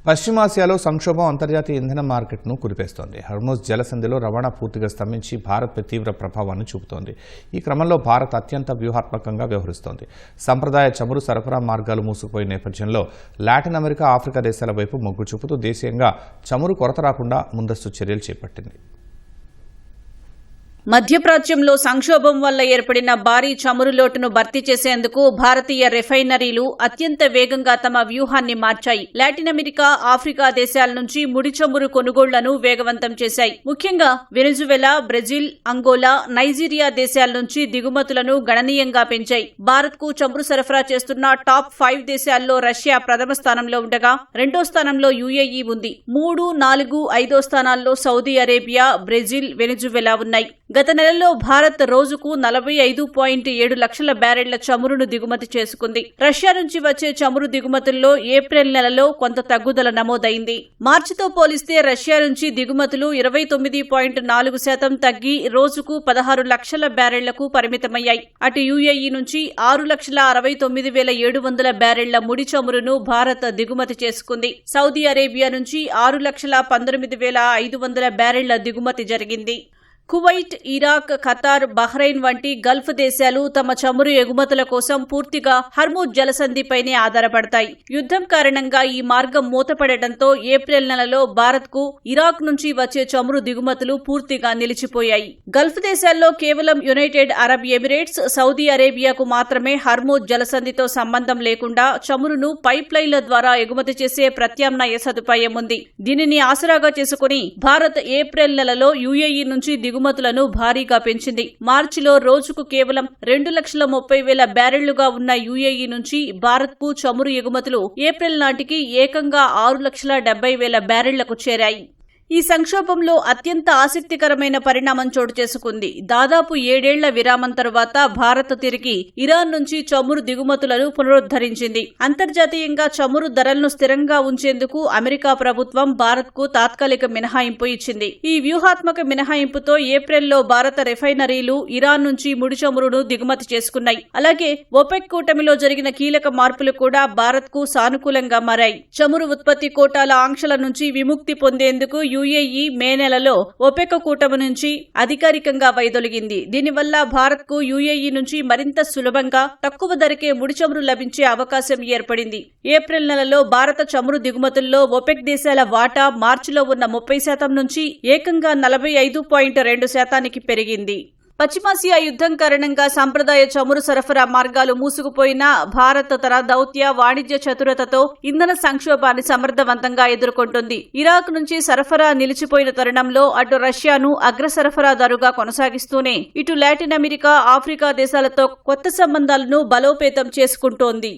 పశ్చిమాసియాలో సంక్షోభం అంతర్జాతీయ ఇంధన మార్కెట్ను కుదిపేస్తోంది. హర్ముజ్ జలసంధిలో రవాణా పూర్తిగా స్తంభించి భారత్పై తీవ్ర ప్రభావాన్ని చూపుతోంది. ఈ క్రమంలో భారత్ అత్యంత వ్యూహాత్మకంగా వ్యవహరిస్తోంది. సంప్రదాయ చమురు సరఫరా మార్గాలు మూసుకుపోయిన నేపథ్యంలో లాటిన్ అమెరికా, ఆఫ్రికా దేశాల వైపు మొగ్గు చూపుతూ దేశీయంగా చమురు కొరత రాకుండా ముందస్తు చర్యలు చేపట్టింది. మధ్యప్రాచ్యంలో సంక్షోభం వల్ల ఏర్పడిన భారీ చమురు లోటును భర్తీ చేసేందుకు భారతీయ రిఫైనరీలు అత్యంత వేగంగా తమ వ్యూహాన్ని మార్చాయి. లాటిన్ అమెరికా, ఆఫ్రికా దేశాల నుంచి ముడి చమురు కొనుగోళ్లను వేగవంతం చేశాయి. ముఖ్యంగా వెనిజువెలా, బ్రెజిల్, అంగోలా, నైజీరియా దేశాల నుంచి దిగుమతులను గణనీయంగా పెంచాయి. భారత్ కు చమురు సరఫరా చేస్తున్న టాప్ 5 దేశాల్లో రష్యా ప్రథమ స్థానంలో ఉండగా రెండో స్థానంలో యుఏఈ ఉంది. 3, 4, 5 స్థానాల్లో సౌదీ అరేబియా, బ్రెజిల్, వెనిజువెలా ఉన్నాయి. గత నెలలో భారత్ రోజుకు 45.7 లక్షల బ్యారెళ్ల చమురును దిగుమతి చేసుకుంది. రష్యా నుంచి వచ్చే చమురు దిగుమతుల్లో ఏప్రిల్ నెలలో కొంత తగ్గుదల నమోదైంది. మార్చితో పోలిస్తే రష్యా నుంచి దిగుమతులు 29.4% తగ్గి రోజుకు 16 లక్షల బ్యారెళ్లకు పరిమితమయ్యాయి. అటు యుఏఈ నుంచి 6,69,700 బ్యారెళ్ల ముడి చమురును భారత్ దిగుమతి చేసుకుంది. సౌదీ అరేబియా నుంచి 6,19,500 బ్యారెళ్ల దిగుమతి జరిగింది. కువైట్, ఇరాక్, ఖతార్, బహ్రెయిన్ వంటి గల్ఫ్ దేశాలు తమ చమురు ఎగుమతుల కోసం పూర్తిగా హర్ముజ్ జలసంధిపైనే ఆధారపడతాయి. యుద్ధం కారణంగా ఈ మార్గం మూతపడటంతో ఏప్రిల్ నెలలో భారత్ కు ఇరాక్ నుంచి వచ్చే చమురు దిగుమతులు పూర్తిగా నిలిచిపోయాయి. గల్ఫ్ దేశాల్లో కేవలం యునైటెడ్ అరబ్ ఎమిరేట్స్, సౌదీ అరేబియాకు మాత్రమే హర్ముజ్ జలసంధితో సంబంధం లేకుండా చమురును పైప్ లైన్ల ద్వారా ఎగుమతి చేసే ప్రత్యామ్నాయ సదుపాయం ఉంది. దీనిని ఆసరాగా చేసుకుని భారత్ ఏప్రిల్ నెలలో యుఏఈ నుంచి దిగుమతులను భారీగా పెంచింది. మార్చిలో రోజుకు కేవలం 2,30,000 బ్యారెళ్లుగా ఉన్న యుఏఈ నుంచి భారత్ కు చమురు ఎగుమతులు ఏప్రిల్ నాటికి ఏకంగా 6,70,000 బ్యారెళ్లకు చేరాయి. ఈ సంక్షోభంలో అత్యంత ఆసక్తికరమైన పరిణామం చోటు చేసుకుంది. దాదాపు 7 ఏళ్ల విరామం తరువాత భారత్ తిరిగి ఇరాన్ నుంచి చమురు దిగుమతులను పునరుద్ధరించింది. అంతర్జాతీయంగా చమురు ధరలను స్థిరంగా ఉంచేందుకు అమెరికా ప్రభుత్వం భారత్ కు తాత్కాలిక మినహాయింపు ఇచ్చింది. ఈ వ్యూహాత్మక మినహాయింపుతో ఏప్రిల్లో భారత రిఫైనరీలు ఇరాన్ నుంచి ముడి చమురును దిగుమతి చేసుకున్నాయి. అలాగే ఒపెక్ కూటమిలో జరిగిన కీలక మార్పులు కూడా భారత్ కు సానుకూలంగా మారాయి. చమురు ఉత్పత్తి కోటాల ఆంక్షల నుంచి విముక్తి పొందేందుకు యుఏఈ మే నెలలో ఒపెక్ కూటమి నుంచి అధికారికంగా వైదొలిగింది. దీనివల్ల భారత్ కు యుఏఈ నుంచి మరింత సులభంగా తక్కువ ధరకే ముడి చమురు లభించే అవకాశం ఏర్పడింది. ఏప్రిల్ నెలలో భారత చమురు దిగుమతుల్లో ఒపెక్ దేశాల వాటా మార్చిలో ఉన్న 30% నుంచి ఏకంగా 45.2% పెరిగింది. పశ్చిమాసియా యుద్ధం కారణంగా సంప్రదాయ చమురు సరఫరా మార్గాలు మూసుకుపోయినా భారత్ తన దౌత్య, వాణిజ్య చతురతతో ఇంధన సంక్షోభాన్ని సమర్థవంతంగా ఎదుర్కొంటుంది. ఇరాక్ నుంచి సరఫరా నిలిచిపోయిన తరుణంలో అటు రష్యాను అగ్ర సరఫరాదారుగా కొనసాగిస్తూనే ఇటు లాటిన్ అమెరికా, ఆఫ్రికా దేశాలతో కొత్త సంబంధాలను బలోపేతం చేసుకుంటోంది.